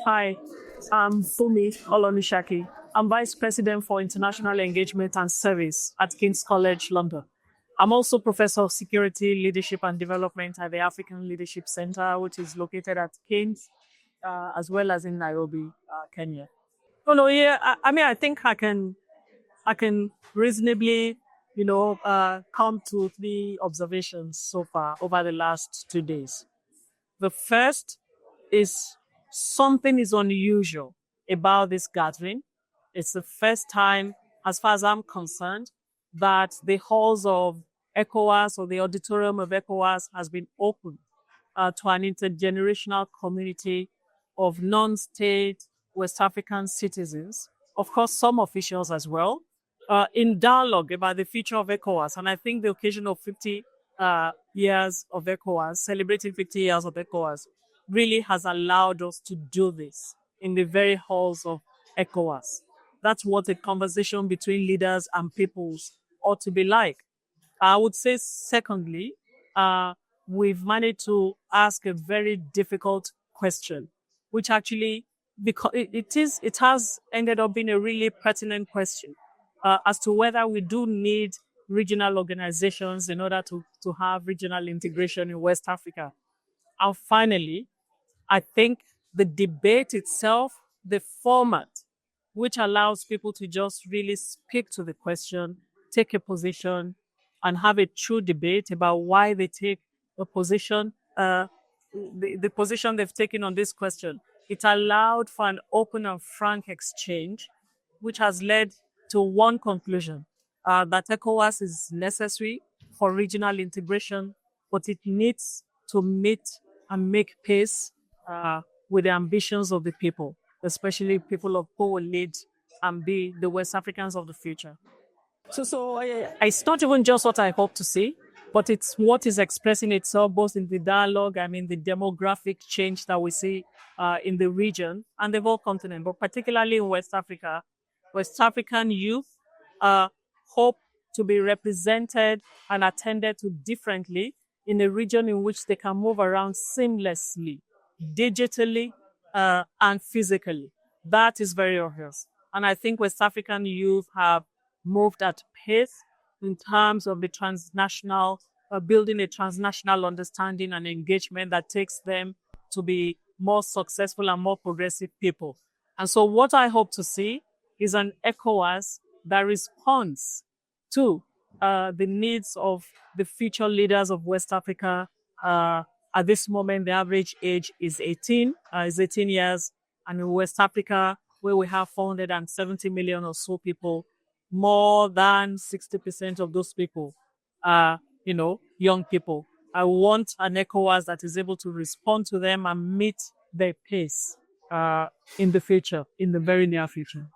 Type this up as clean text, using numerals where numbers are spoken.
Hi, I'm Funmi Olonisakin. I'm Vice President for International Engagement and Service at King's College London. I'm also Professor of Security, Leadership and Development at the African Leadership Center, which is located at King's, as well as in Nairobi, Kenya. Oh no, yeah, I think I can reasonably, come to three observations so far over the last 2 days. The first is something is unusual about this gathering. It's the first time, as far as I'm concerned, that the halls of ECOWAS or the auditorium of ECOWAS has been opened to an intergenerational community of non-state West African citizens, of course, some officials as well, in dialogue about the future of ECOWAS. And I think the occasion of 50 years of ECOWAS, celebrating 50 years of ECOWAS, really has allowed us to do this in the very halls of ECOWAS. That's what a conversation between leaders and peoples ought to be like. I would say, secondly, we've managed to ask a very difficult question, which actually, because it has ended up being a really pertinent question as to whether we do need regional organizations in order to have regional integration in West Africa. And finally, I think the debate itself, the format, which allows people to just really speak to the question, take a position, and have a true debate about why they take a position, the position they've taken on this question. It allowed for an open and frank exchange, which has led to one conclusion, that ECOWAS is necessary for regional integration, but it needs to meet and make pace with the ambitions of the people, especially people of who will lead and be the West Africans of the future. It's not even just what I hope to see, but it's what is expressing itself both in the dialogue, the demographic change that we see in the region and the whole continent, but particularly in West Africa. West African youth hope to be represented and attended to differently in a region in which they can move around seamlessly, digitally and physically. That is very obvious. And I think West African youth have moved at pace in terms of the transnational, building a transnational understanding and engagement that takes them to be more successful and more progressive people. And so what I hope to see is an ECOWAS that responds to the needs of the future leaders of West Africa. At this moment, the average age is 18 years. And in West Africa, where we have 470 million or so people, more than 60% of those people are, young people. I want an ECOWAS that is able to respond to them and meet their pace in the future, in the very near future.